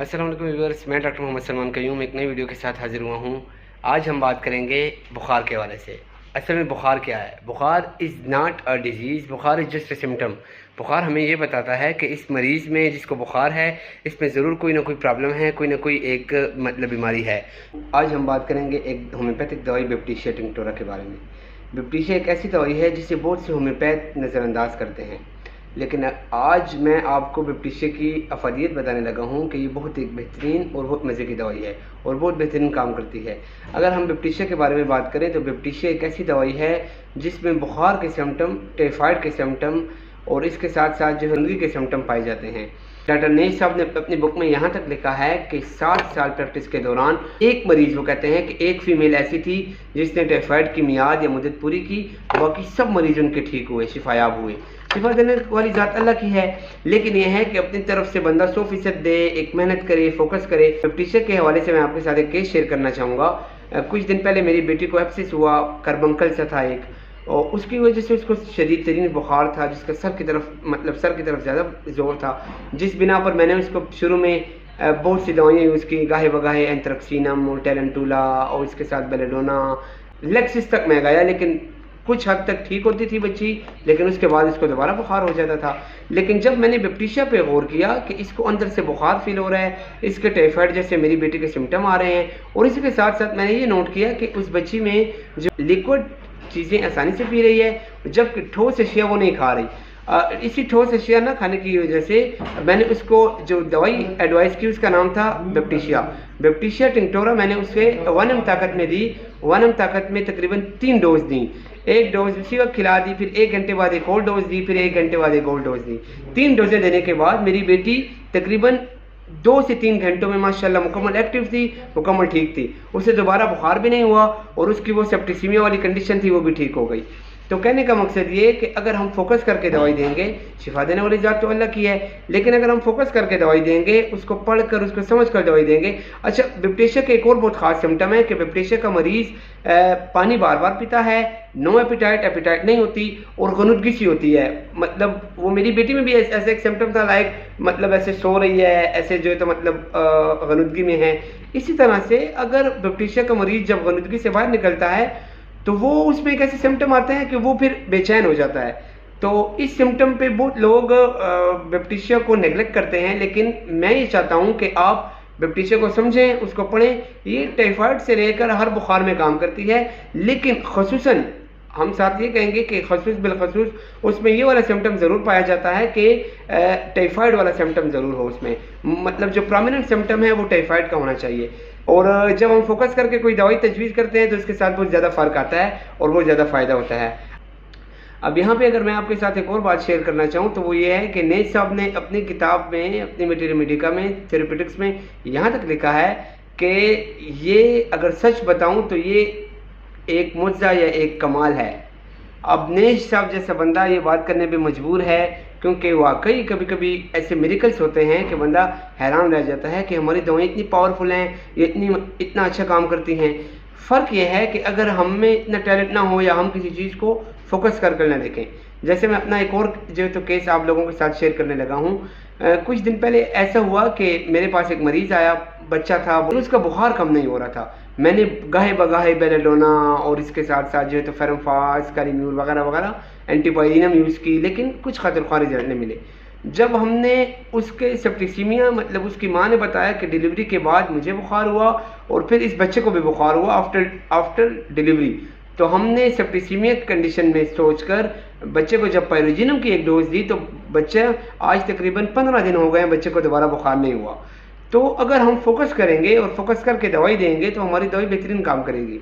अस्सलाम वालेकुम व्यूअर्स, मैं डॉक्टर मोहम्मद सलमान कयूम एक नई वीडियो के साथ हाजिर हुआ हूँ। आज हम बात करेंगे बुखार के हवाले से। असल में बुखार क्या है? बुखार इज़ नॉट अ डिजीज़, बुखार इज़ जस्ट अ सिम्टम। बुखार हमें ये बताता है कि इस मरीज़ में जिसको बुखार है इसमें ज़रूर कोई ना कोई प्रॉब्लम है, कोई ना कोई एक बीमारी है। आज हम बात करेंगे एक होम्योपैथिक दवाई बैप्टिशिया टिंक्टोरा के बारे में। बैप्टिशिया एक ऐसी दवाई है जिसे बहुत से होम्योपैथ नज़रअंदाज करते हैं, लेकिन आज मैं आपको बैप्टिशिया की अफादियत बताने लगा हूँ कि ये बहुत एक बेहतरीन और बहुत मज़े की दवाई है और बहुत बेहतरीन काम करती है। अगर हम बैप्टिशिया के बारे में बात करें तो बैप्टिशिया एक ऐसी दवाई है जिसमें बुखार के सिम्टम, टाइफाइड के सिम्टम और इसके साथ साथ जो गंदगी के सिम्टम पाए जाते हैं। डॉक्टर नेज साहब ने अपनी बुक में यहाँ तक लिखा है कि 60 साल प्रैक्टिस के दौरान एक मरीज़, वो कहते हैं कि एक फ़ीमेल ऐसी थी जिसने टाइफाइड की मियाद या मुद्दत पूरी की, बाकी सब मरीज़ उनके ठीक हुए, शिफायाब हुए। शिफा देने वाली ज़ात अल्लाह की है, लेकिन यह है कि अपनी तरफ से बंदा 100% दे, एक मेहनत करे, फोकस करे। बैप्टिशिया के हवाले से मैं आपके साथ एक केस शेयर करना चाहूँगा। कुछ दिन पहले मेरी बेटी को एब्सिस हुआ, करबंकल सा था एक, और उसकी वजह से उसको शदीद तरीन बुखार था जिसका सर की तरफ ज़्यादा जोर था, जिस बिना पर मैंने उसको शुरू में बहुत सी दवाइयाँ यूज़ की, गाहे बगाहे एंथ्रक्सीनम और टेलेंटुला और इसके साथ बेलेडोना, लेक्सिस तक मैं गया, लेकिन कुछ हद तक ठीक होती थी बच्ची, लेकिन उसके बाद इसको दोबारा बुखार हो जाता था। लेकिन जब मैंने बैप्टिशिया पे गौर किया कि इसको अंदर से बुखार फील हो रहा है, इसके टाइफाइड जैसे मेरी बेटी के सिम्टम आ रहे हैं, और इसी के साथ साथ मैंने ये नोट किया कि उस बच्ची में जो लिक्विड चीज़ें आसानी से पी रही है, जबकि ठोस अशिया वो नहीं खा रही। इसी ठोस अशिया ना खाने की वजह से मैंने उसको जो दवाई एडवाइस की उसका नाम था बैप्टिशिया टिंक्टोरा। मैंने उसे 1 ताकत में दी। 1 ताकत में तकरीबन 3 डोज दी। एक डोज उसी वक्त खिला दी, फिर 1 घंटे बाद एक और डोज दी, फिर 1 घंटे बाद एक और डोज दी। 3 डोजें देने के बाद मेरी बेटी तकरीबन 2 से 3 घंटों में माशाल्लाह मुकम्मल एक्टिव थी, मुकम्मल ठीक थी। उसे दोबारा बुखार भी नहीं हुआ और उसकी वो सेप्टिसीमिया वाली कंडीशन थी वो भी ठीक हो गई। तो कहने का मकसद ये कि अगर हम फोकस करके दवाई देंगे, शिफा देने वाली ज़ात तो अल्लाह की है, लेकिन अगर हम फोकस करके दवाई देंगे, उसको पढ़ कर उसको समझ कर दवाई देंगे। अच्छा, बैप्टिशिया के एक और बहुत ख़ास सिम्टम है कि बैप्टिशिया का मरीज़ पानी बार बार पीता है, नो एपिटाइट नहीं होती और गनुदगी सी होती है। मतलब वो मेरी बेटी में भी ऐसे एक सिम्टम था, लाइक मतलब ऐसे सो रही है, ऐसे जो है तो मतलब गनुदगी में है। इसी तरह से अगर बैप्टिशिया का मरीज़ जब गनुदगी से बाहर निकलता है तो वो उसमें एक ऐसे सिम्टम आते हैं कि वो फिर बेचैन हो जाता है। तो इस सिम्टम पे बहुत लोग बैप्टिशिया को नेगलेक्ट करते हैं, लेकिन मैं ये चाहता हूँ कि आप बैप्टिशिया को समझें, उसको पढ़ें। ये टाइफाइड से लेकर हर बुखार में काम करती है, लेकिन खसूसन हम साथ ये कहेंगे कि खसूस बिलखसूस उसमें ये वाला सिम्टम ज़रूर पाया जाता है कि टाइफाइड वाला सिम्टम ज़रूर हो उसमें। मतलब जो प्रोमिनेंट सिम्टम है वो टाइफाइड का होना चाहिए। और जब हम फोकस करके कोई दवाई तजवीज़ करते हैं तो इसके साथ बहुत ज़्यादा फ़र्क आता है और बहुत ज़्यादा फ़ायदा होता है। अब यहाँ पे अगर मैं आपके साथ एक और बात शेयर करना चाहूँ तो वो ये है कि नेज साहब ने अपनी किताब में, अपनी मटीरियल मेडिका में, थेरेपेटिक्स में यहाँ तक लिखा है कि ये अगर सच बताऊँ तो ये एक मुआज़ा या एक कमाल है। अब नेज साहब जैसा बंदा ये बात करने पे मजबूर है, क्योंकि वाकई कभी कभी ऐसे मिरेकल्स होते हैं कि बंदा हैरान रह जाता है कि हमारी दवाएं इतनी पावरफुल हैं, ये इतना अच्छा काम करती हैं। फ़र्क ये है कि अगर हम में इतना टैलेंट ना हो या हम किसी चीज़ को फोकस कर ना देखें। जैसे मैं अपना एक और जो तो केस आप लोगों के साथ शेयर करने लगा हूँ। कुछ दिन पहले ऐसा हुआ कि मेरे पास एक मरीज़ आया, बच्चा था, उसका बुखार कम नहीं हो रहा था। मैंने गाहे बगाहे बेलेडोना और इसके साथ साथ जो है तो फेरमफास, कालीम्यूर वगैरह वगैरह एंटीपायरिनम यूज़ की, लेकिन कुछ खतर ख्वाह रिजल्ट नहीं मिले। जब हमने उसके सेप्टिसीमिया, मतलब उसकी माँ ने बताया कि डिलीवरी के बाद मुझे बुखार हुआ और फिर इस बच्चे को भी बुखार हुआ आफ्टर डिलीवरी, तो हमने सेप्टिसीमिया कंडीशन में सोचकर बच्चे को जब पायरोजिनम की एक डोज दी तो बच्चा आज तकरीबन 15 दिन हो गए हैं, बच्चे को दोबारा बुखार नहीं हुआ। तो अगर हम फोकस करेंगे और फोकस करके दवाई देंगे तो हमारी दवाई बेहतरीन काम करेगी।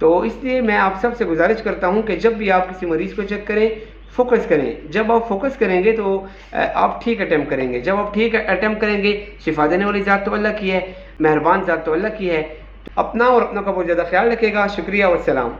तो इसलिए मैं आप सबसे गुजारिश करता हूं कि जब भी आप किसी मरीज़ को चेक करें, फोकस करें। जब आप फोकस करेंगे तो आप ठीक अटैम्प्ट करेंगे। जब आप ठीक अटैम्प्ट करेंगे, शिफा देने वाली ज़ात तो अल्लाह की है, मेहरबान ज़ात तो अल्लाह की है। अपना और अपनों का बहुत ज़्यादा ख्याल रखिएगा। शुक्रिया वस्सलाम।